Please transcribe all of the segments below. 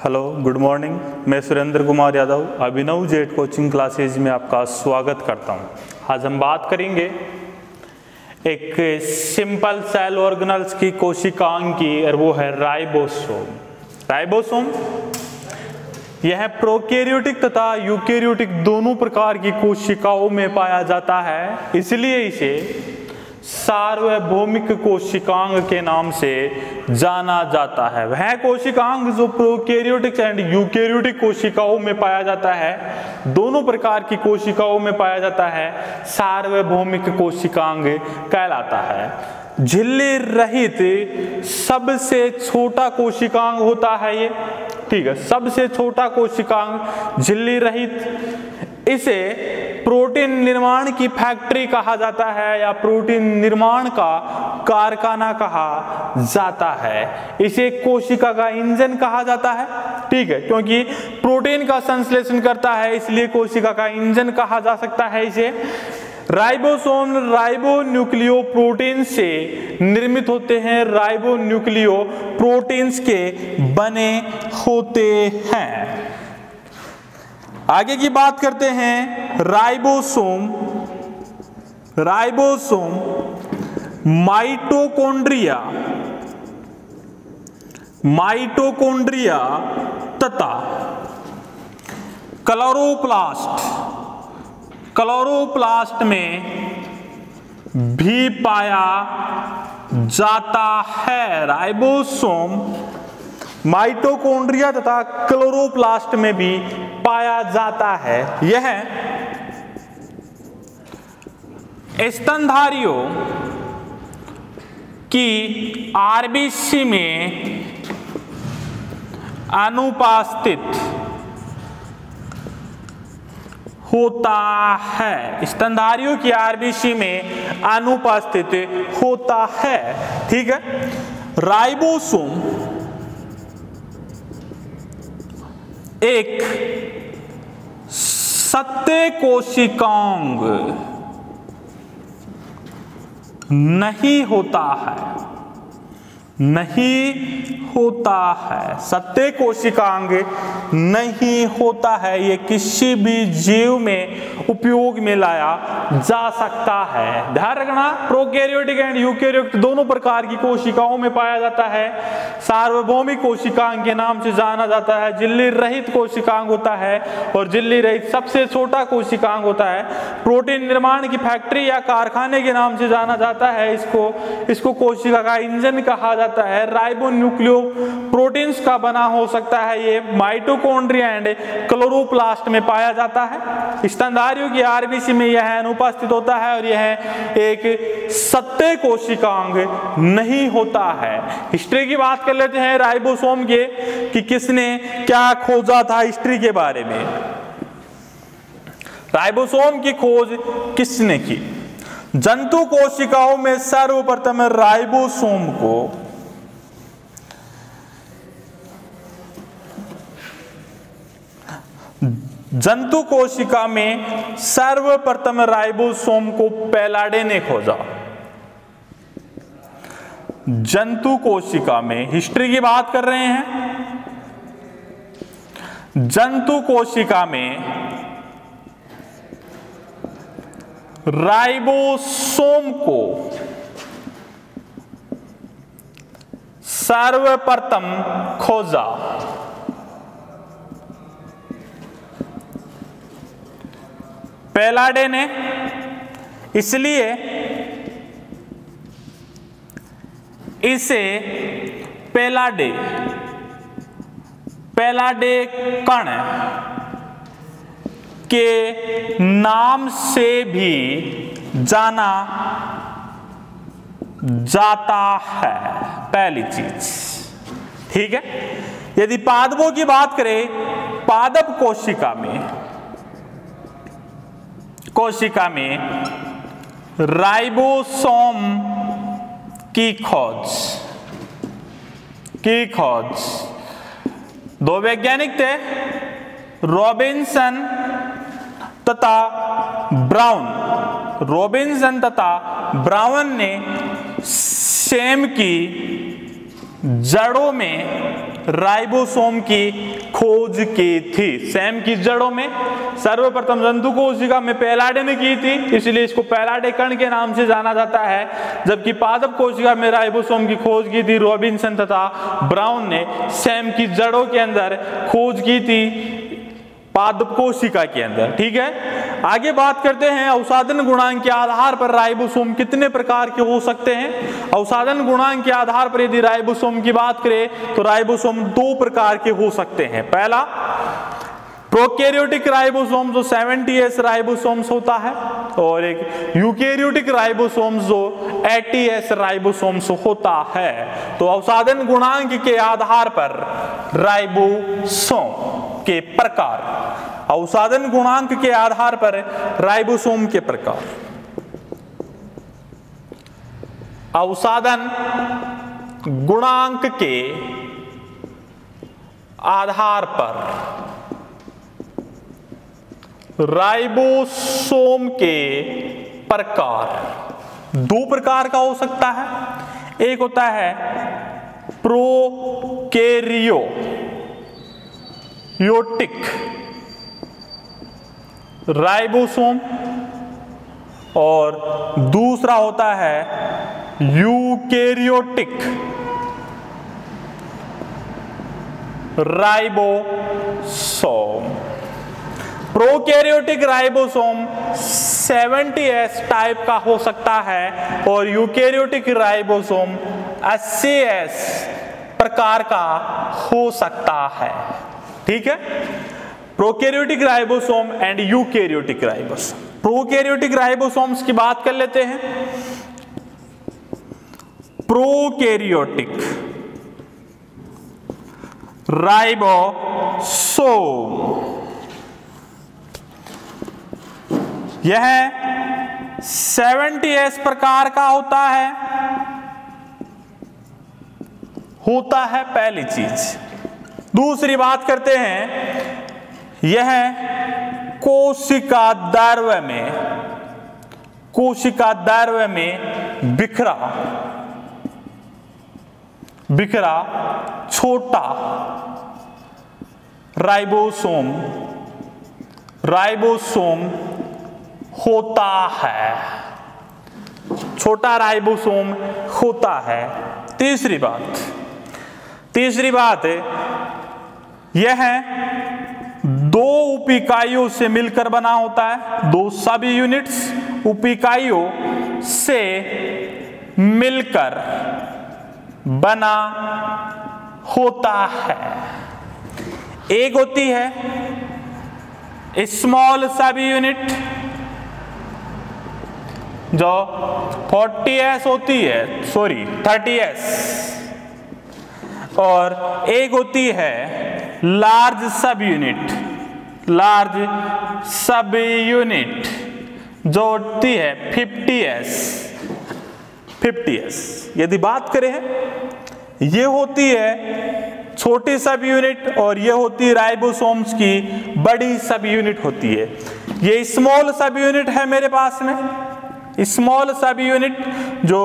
Hello, good morning. मैं सुरेंद्र कुमार यादव अभिनव jet coaching classes में आपका स्वागत करता हूं। आज हम बात करेंगे एक सिंपल सेल ऑर्गेनल्स की कोशिकांग की, और वो है राइबोसोम। राइबोसोम यह प्रोकैरियोटिक तथा यूकैरियोटिक दोनों प्रकार की कोशिकाओं में पाया जाता है, इसलिए इसे सार्वभौमिक कोशिकांग के नाम से जाना जाता है। वह कोशिकांग जो प्रोकैरियोटिक एंड यूकैरियोटिक कोशिकाओं में पाया जाता है, दोनों प्रकार की कोशिकाओं में पाया जाता है, सार्वभौमिक कोशिकांग कहलाता है। झिल्ली रहित सबसे छोटा कोशिकांग होता है ये, ठीक है, सबसे छोटा कोशिकांग झिल्ली रहित। इसे प्रोटीन निर्माण की फैक्ट्री कहा जाता है या प्रोटीन निर्माण का कारखाना कहा जाता है। इसे कोशिका का इंजन कहा जाता है, ठीक है, क्योंकि प्रोटीन का संश्लेषण करता है, इसलिए कोशिका का इंजन कहा जा सकता है इसे। राइबोसोम राइबोन्यूक्लियो प्रोटीन से निर्मित होते हैं, राइबोन्यूक्लियो प्रोटीन्स के बने होते हैं। आगे की बात करते हैं। राइबोसोम माइटोकॉन्ड्रिया तथा क्लोरोप्लास्ट में भी पाया जाता है। राइबोसोम माइटोकॉन्ड्रिया तथा क्लोरोप्लास्ट में भी पाया जाता है। यह स्तनधारियों की आरबीसी में अनुपस्थित होता है। स्तनधारियों की आरबीसी में अनुपस्थित होता है, ठीक है। राइबोसोम एक सत्य कोशिकांग नहीं होता है, सत्य कोशिकांग नहीं होता है। ये किसी भी जीव में उपयोग में लाया जा सकता है। ध्यान रखना, प्रोकैरियोटिक एंड यूकैरियोटिक दोनों प्रकार की कोशिकाओं में पाया जाता है। सार्वभौमिक कोशिकांग के नाम से जाना जाता है। झिल्ली रहित कोशिकांग होता है और झिल्ली रहित सबसे छोटा कोशिकांग होता है। प्रोटीन निर्माण की फैक्ट्री या कारखाने के नाम से जाना जाता है। इसको कोशिका का इंजन कहा जाता है। राइबोन्यूक्लियो प्रोटीन्स का बना हो सकता है। ये माइटोकॉन्ड्रिया एंड क्लोरोप्लास्ट में पाया जाता है। स्तनधारियों की आरबीसी में यह अनुपस्थित होता है और यह एक सत्य कोशिकांग नहीं होता है। हिस्ट्री की बात कर लेते हैं राइबोसोम के, कि किसने क्या खोजा था हिस्ट्री के बारे में। राइबोसोम की खोज किसने की? जंतु कोशिकाओं में सर्वप्रथम राइबोसोम को जंतु कोशिका में सर्वप्रथम राइबोसोम को पैलाडे ने खोजा। जंतु कोशिका में, हिस्ट्री की बात कर रहे हैं, जंतु कोशिका में राइबोसोम को सर्वप्रथम खोजा। पैलाडे ने, इसलिए इसे पैलाडे कण के नाम से भी जाना जाता है। पहली चीज, ठीक है। यदि पादपों की बात करें, पादप कोशिका में राइबोसोम की खोज दो वैज्ञानिक थे, रॉबिन्सन तथा ब्राउन ने सेम की जड़ों में राइबोसोम की खोज की थी? सैम की जड़ों में सर्वप्रथम जंतु कोशिका में पैलाडे ने की थी, इसलिए इसको पैलाडे कण के नाम से जाना जाता है। जबकि पादप कोशिका में राइबोसोम की खोज की थी रॉबिन्सन तथा ब्राउन ने। सैम की जड़ों के अंदर खोज की थी पादप कोशिका के अंदर। ठीक है, आगे बात करते हैं अवसादन गुणांक के आधार पर राइबोसोम कितने प्रकार के हो सकते हैं। अवसादन गुणांक के आधार पर यदि राइबोसोम की बात करें तो राइबोसोम दो प्रकार के हो सकते हैं। पहला प्रोकैरियोटिक राइबोसोम जो 70S राइबोसोम्स होता है, और एक यूकैरियोटिक राइबोसोम जो 80S राइबोसोम्स होता है। तो अवसादन गुणांक के आधार पर राइबोसोम के प्रकार, अवसादन गुणांक के आधार पर राइबोसोम के प्रकार। अवसादन गुणांक के आधार पर राइबोसोम के प्रकार दो प्रकार का हो सकता है। एक होता है प्रोकैरियोटिक राइबोसोम और दूसरा होता है eukaryotic ribosome. Prokaryotic ribosome 70S type का हो सकता है और यूकैरियोटिक राइबोसोम 80S प्रकार का हो सकता है। ठीक है, prokaryotic ribosome and eukaryotic ribosome. Prokaryotic ribosomes की बात कर लेते हैं। प्रोकैरियोटिक राइबोसोम यह 70S प्रकार का होता है पहली चीज। दूसरी बात करते हैं, यह कोशिका द्रव्य में बिखरा छोटा राइबोसोम होता है, छोटा राइबोसोम होता है। तीसरी बात यह दो उप इकाइयों से मिलकर बना होता है, दो सब यूनिट्स उप इकाइयों से मिलकर बना होता है। एक होती है स्मॉल सब यूनिट जो 40S होती है, 30S, और एक होती है लार्ज सब यूनिट जो होती है 50S। यदि बात करें, ये होती है छोटी सब यूनिट और ये होती है राइबोसोम्स की बड़ी सब यूनिट होती है। ये स्मॉल सब यूनिट है मेरे पास में, स्मॉल सब यूनिट जो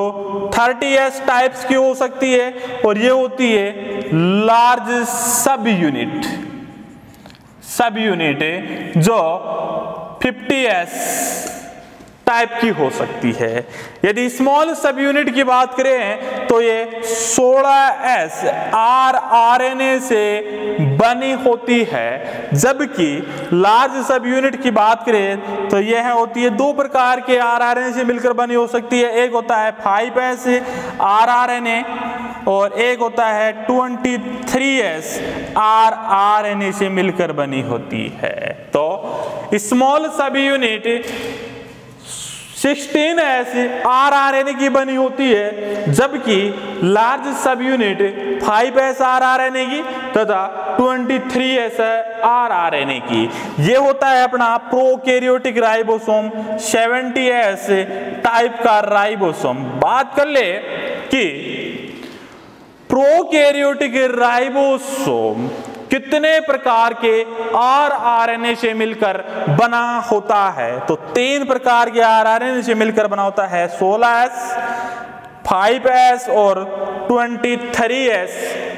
30S टाइप्स की हो सकती है, और ये होती है लार्ज सब यूनिट जो 50S टाइप की हो सकती है। यदि स्मॉल सब यूनिट की बात करें तो ये 16S rRNA से बनी होती है, जबकि लार्ज सब यूनिट की बात करें तो यह होती है दो प्रकार के rRNA से मिलकर बनी हो सकती है। एक होता है 5S rRNA और एक होता है 23S rRNA से मिलकर बनी होती है। तो स्मॉल सब यूनिट 16S rRNA की बनी होती है, जबकि लार्ज सब यूनिट 5S rRNA की तथा 23S rRNA की। ये होता है अपना प्रोकैरियोटिक राइबोसोम 70S टाइप का राइबोसोम। बात कर ले कि प्रोकैरियोटिक राइबोसोम कितने प्रकार के rRNA से मिलकर बना होता है, तो 3 प्रकार के rRNA से मिलकर बना होता है, 16S, 5S और 23S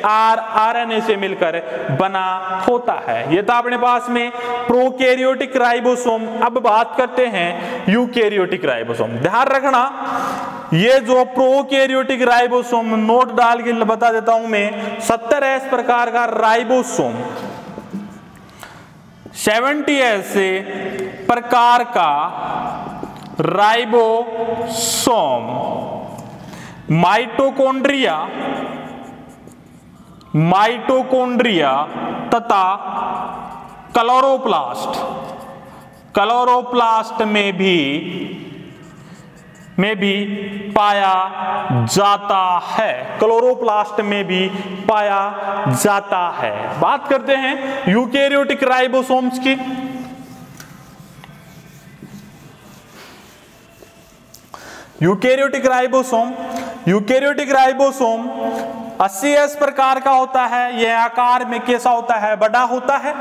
आरआरएनए से मिलकर बना होता है। ये था अपने पास में प्रोकैरियोटिक राइबोसोम। अब बात करते हैं यूकैरियोटिक राइबोसोम। ध्यान रखना, ये जो प्रोकैरियोटिक राइबोसोम, नोट डाल के बता देता हूं मैं, 70S प्रकार का राइबोसोम, 70S प्रकार का राइबोसोम माइटोकॉन्ड्रिया तथा क्लोरोप्लास्ट में भी पाया जाता है। क्लोरोप्लास्ट में भी पाया जाता है। बात करते हैं यूकैरियोटिक राइबोसोम्स की। यूकैरियोटिक राइबोसोम 80S प्रकार का होता है। यह आकार में कैसा होता है? बड़ा होता है।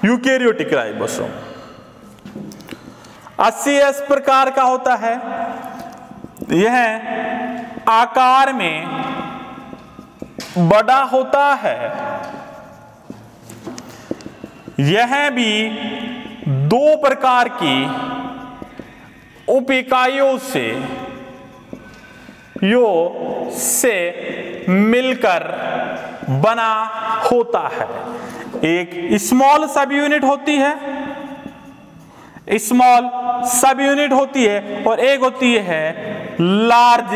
यूकैरियोटिक राइबोसोम 80S प्रकार का होता है। यह आकार में बड़ा होता है। यह भी दो प्रकार की उप इकाइयों से मिलकर बना होता है। एक स्मॉल सब यूनिट होती है, और एक होती है लार्ज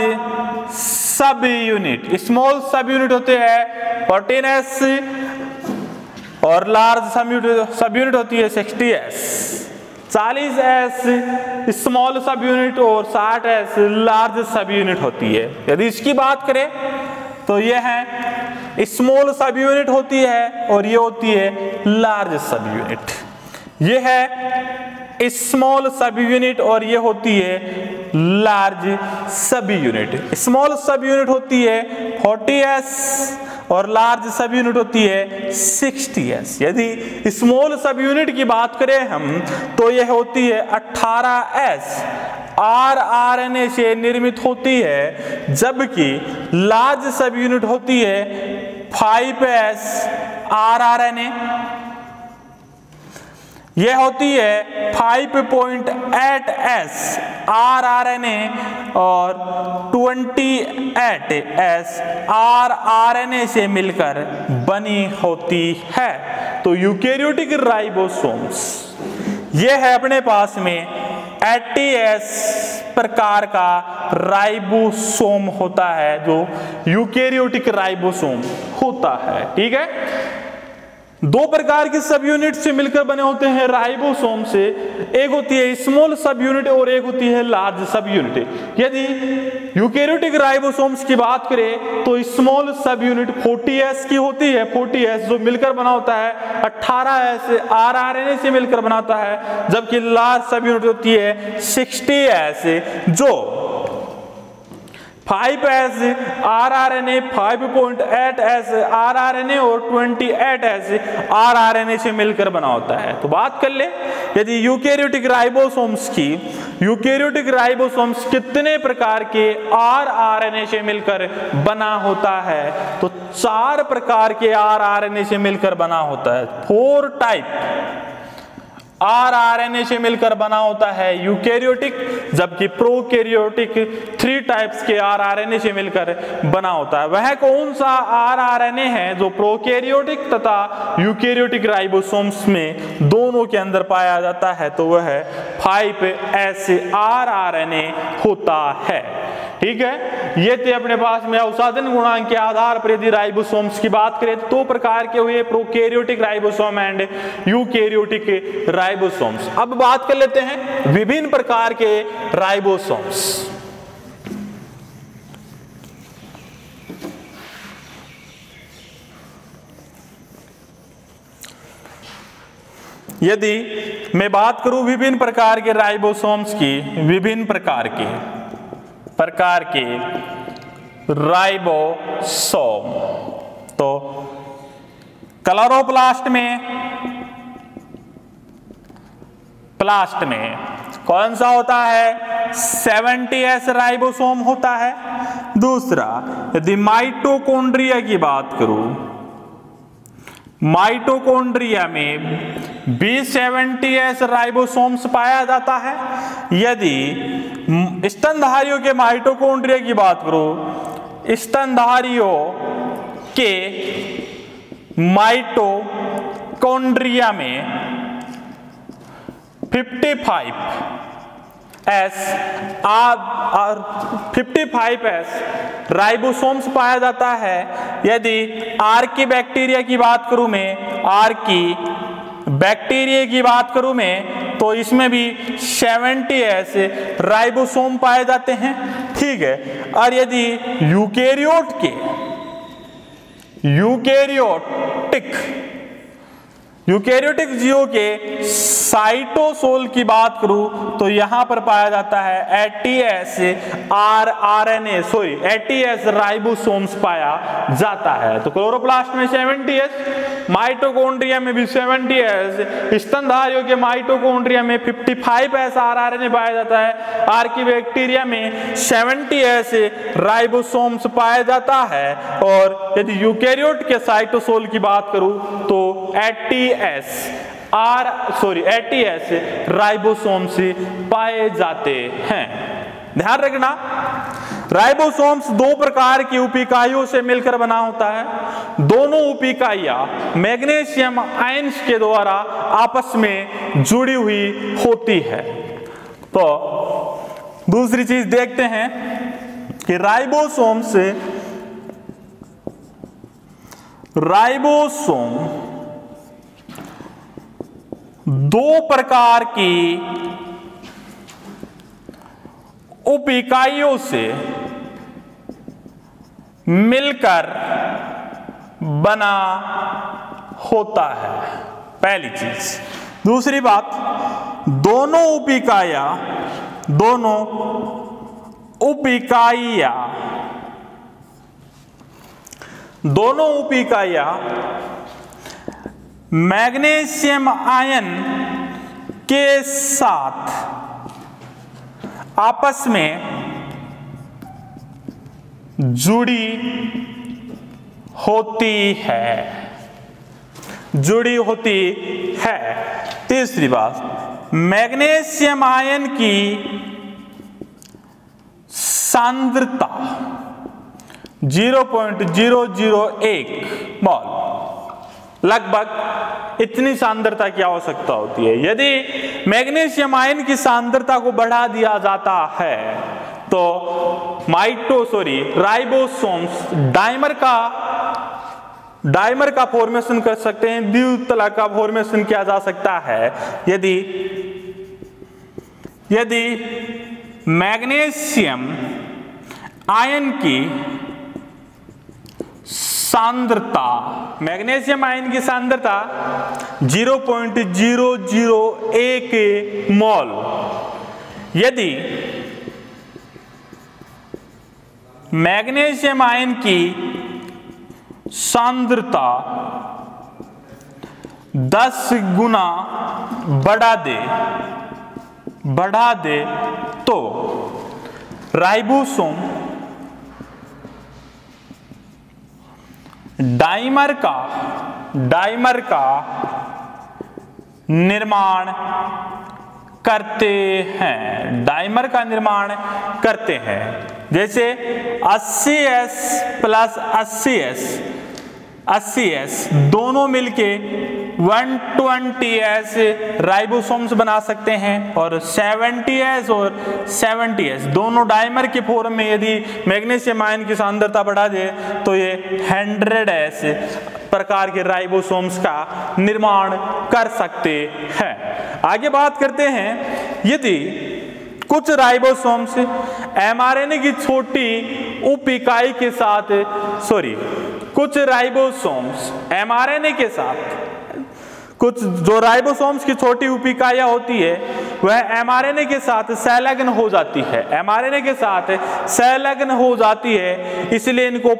सब यूनिट। स्मॉल सब यूनिट होते हैं 14S और लार्ज सब यूनिट होती है 60S। 40S स्मॉल सब यूनिट और 60S लार्ज सब यूनिट होती है। यदि इसकी बात करें तो यह है स्मॉल सब यूनिट होती है और ये होती है लार्ज सब यूनिट। यह है स्मॉल सब यूनिट और ये होती है लार्ज सब यूनिट। स्मॉल सब यूनिट होती है 40S और लार्ज सब यूनिट होती है 60S। यदि स्मॉल सब यूनिट की बात करें हम तो यह होती है 18S, आरआरएनए से निर्मित होती है, जबकि लार्ज सब यूनिट होती है 5S, आरआरएनए यह होती है 5.8S आरआरएनए और 28S आरआरएनए से मिलकर बनी होती है। तो यूकैरियोटिक राइबोसोम्स यह है अपने पास में 80S प्रकार का राइबोसोम होता है, जो यूकैरियोटिक राइबोसोम होता है। ठीक है, दो प्रकार के सब यूनिट से मिलकर बने होते हैं राइबोसोम से। एक होती है स्मॉल सब यूनिट और एक होती है लार्ज सब यूनिट। यदि यूकैरियोटिक राइबोसोम्स की बात करें तो स्मॉल सब यूनिट 40S की होती है। 40S जो मिलकर बना होता है 18S आरआरएनए से मिलकर बनाता है, जबकि लार्ज सब यूनिट होती है 60S जो 5S आरआरएनए, 5.8S आरआरएनए और 28S आरआरएनए से मिलकर बना होता है। तो बात कर ले यदि यूकैरियोटिक राइबोसोम्स की, यूकैरियोटिक राइबोसोम्स कितने प्रकार के आरआरएनए से मिलकर बना होता है, तो 4 प्रकार के आरआरएनए से मिलकर बना होता है। 4 टाइप आरआरएनए से मिलकर बना होता है यूकैरियोटिक, जबकि प्रोकैरियोटिक 3 टाइप्स के आरआरएनए से मिलकर बना होता है। वह कौन सा आरआरएनए है जो प्रोकैरियोटिक तथा यूकैरियोटिक राइबोसोम्स में दोनों के अंदर पाया जाता है, तो वह 5S आरआरएनए होता है। ठीक है, ये थे अपने पास में अवसादन गुणांक के आधार पर यदि राइबोसोम्स की बात करें तो 2 प्रकार के हुए, prokaryotic ribosome and eukaryotic ribosomes. अब बात कर लेते हैं विभिन्न प्रकार के राइबोसोम्स। यदि मैं बात करूं विभिन्न प्रकार के राइबोसोम्स की, विभिन्न प्रकार के राइबोसोम, तो क्लोरोप्लास्ट में कौन सा होता है? 70S राइबोसोम होता है। दूसरा, यदि माइटोकॉन्ड्रिया की बात करूं, माइटोकॉन्ड्रिया में B70S राइबोसोम्स पाया जाता है। यदि स्तनधारियों के माइटोकॉन्ड्रिया की बात करूं, स्तनधारियों के माइटोकॉन्ड्रिया में 55S राइबोसोम्स पाया जाता है। यदि आर्की बैक्टीरिया की बात करूं मैं, आर्की बैक्टीरिया की बात करूं मैं, तो इसमें भी 70S राइबोसोम पाए जाते हैं। ठीक है। और यदि यूकेरियोटिक जीवों के साइटोसोल की बात करूं तो यहां पर पाया जाता है 80S राइबोसोम्स पाया जाता है। तो क्लोरोप्लास्ट में 70S, माइटोकॉन्ड्रिया में भी 70S, स्तनधारियों के माइटोकॉन्ड्रिया में 55S आरआरएनए पाया जाता है, आर्की बैक्टीरिया में 70S राइबोसोम्स पाया जाता है। और यदि यूकेरियोट के साइटोसोल की बात करूं तो 80S राइबोसोम्स पाए जाते हैं। ध्यान रखना, राइबोसोम्स दो प्रकार की उप इकाइयों से मिलकर बना होता है। दोनों उप इकाइयां मैग्नीशियम आयंस के द्वारा आपस में जुड़ी हुई होती है। तो दूसरी चीज देखते हैं कि राइबोसोम दो प्रकार की उप इकाइयों से मिलकर बना होता है, पहली चीज। दूसरी बात, दोनों उप इकाइयां मैग्नीशियम आयन के साथ आपस में जुड़ी होती है। तीसरी बात, मैग्नीशियम आयन की सांद्रता 0.001 मोल, लगभग इतनी सांद्रता की आवश्यकता होती है। यदि मैग्नीशियम आयन की सांद्रता को बढ़ा दिया जाता है तो राइबोसोम्स डाइमर का फॉर्मेशन कर सकते हैं, द्वितला का फॉर्मेशन किया जा सकता है। यदि मैग्नीशियम आयन की सांद्रता 0.001 मोल, यदि मैग्नीशियम आयन की सांद्रता 10 गुना बढ़ा दे तो राइबोसोम डाइमर का निर्माण करते हैं। जैसे 80S प्लस 80S दोनों मिलके 120S राइबोसोम्स बना सकते हैं। और 70S दोनों डाइमर के फॉर्म में यदि मैग्नीशियम आयन की सांद्रता बढ़ा दे तो ये 100S प्रकार के राइबोसोम्स का निर्माण कर सकते हैं। आगे बात करते हैं, यदि कुछ राइबोसोम्स mRNA की छोटी उप इकाई के साथ कुछ राइबोसोम्स mRNA के साथ, कुछ जो राइबोसोम्स की छोटी उप इकाइयां होती है वह mRNA के साथ संलग्न हो जाती है, इसलिए इनको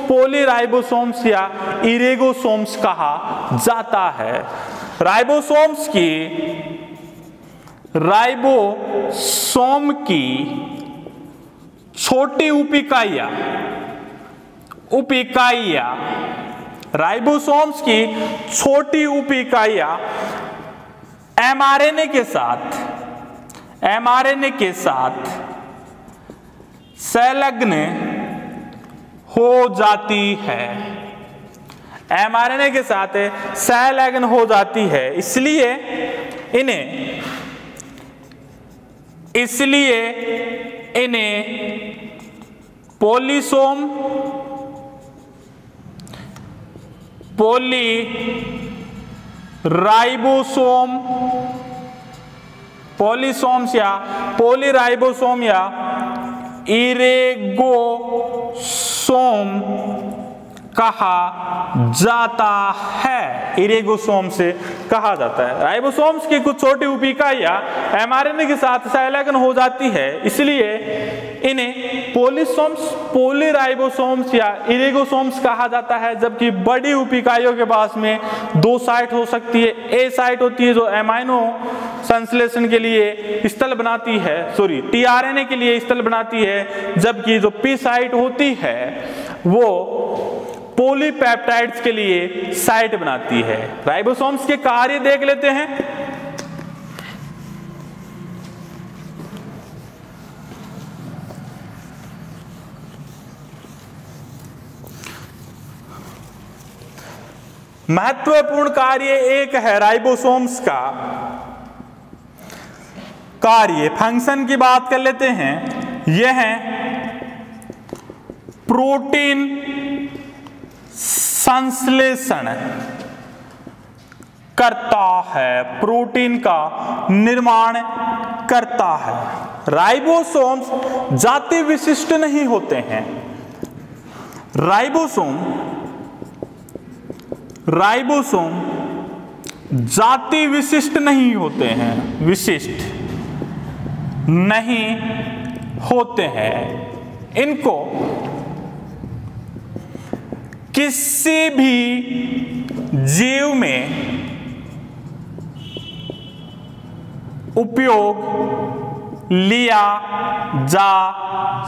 पॉलीराइबोसोम्स या इरेगोसोम्स कहा जाता है। राइबोसोम की छोटी उप इकाइयां राइबोसोम्स की छोटी उप इकाइयां एमआरएनए के साथ संलग्न हो जाती है, एमआरएनए के साथ संलग्न हो जाती है। इसलिए इन्हें पॉलीराइबोसोम या इरेगोसोम कहा जाता है। इरेगोसोम से कहा जाता है। राइबोसोम्स की कुछ छोटी उप इकाइयां एमआरएनए के साथ संलग्न हो जाती है, इसलिए इन्हें पॉलीराइबोसोम्स या इरेगोसोम्स कहा जाता है। जबकि बड़ी उप इकाइयों के पास में दो साइट हो सकती है। ए साइट होती है जो एमाइनो संश्लेषण के लिए स्थल बनाती है, टीआरएनए के लिए स्थल बनाती है, जबकि जो पी साइट होती है वो पॉलीपेप्टाइड्स के लिए साइट बनाती है। राइबोसोम्स के कार्य देख लेते हैं। महत्वपूर्ण कार्य एक है राइबोसोम्स का कार्य, फंक्शन की बात कर लेते हैं। यह है प्रोटीन संश्लेषण करता है, प्रोटीन का निर्माण करता है। राइबोसोम्स जाति विशिष्ट नहीं होते हैं। राइबोसोम जाति विशिष्ट नहीं होते हैं, विशिष्ट नहीं होते हैं। इनको किसी भी जीव में उपयोग लिया जा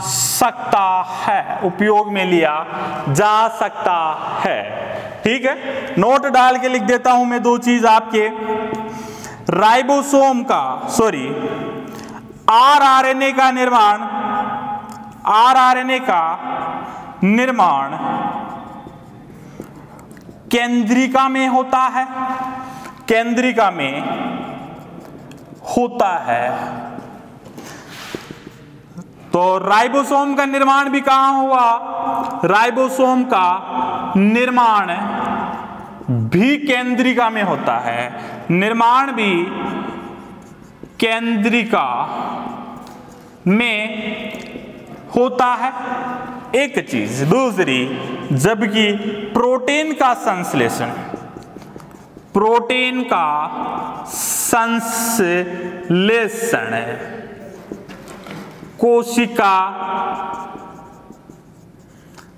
सकता है, उपयोग में लिया जा सकता है। ठीक है, नोट डाल के लिख देता हूं मैं दो चीज आपके। राइबोसोम का आरआरएनए का निर्माण केंद्रिका में होता है, केंद्रिका में होता है। तो राइबोसोम का निर्माण भी कहां हुआ? राइबोसोम का निर्माण भी केंद्रिका में होता है, निर्माण भी केंद्रिका में होता है, एक चीज। दूसरी, जबकि प्रोटीन का संश्लेषण कोशिका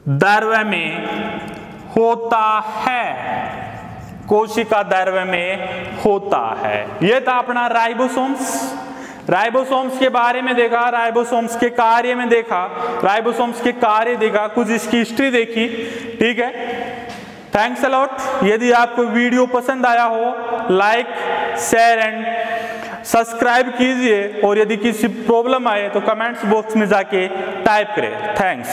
द्रव्य में होता है, कोशिका द्रव्य में होता है। यह था अपना राइबोसोम्स के बारे में देखा, राइबोसोम्स के कार्य में देखा, राइबोसोम्स के कार्य देखा, कुछ इसकी हिस्ट्री देखी। ठीक है, थैंक्स अ लॉट। यदि आपको वीडियो पसंद आया हो, लाइक, शेयर एंड सब्सक्राइब कीजिए, और यदि किसी प्रॉब्लम आए तो कमेंट्स बॉक्स में जाके टाइप करें। थैंक्स।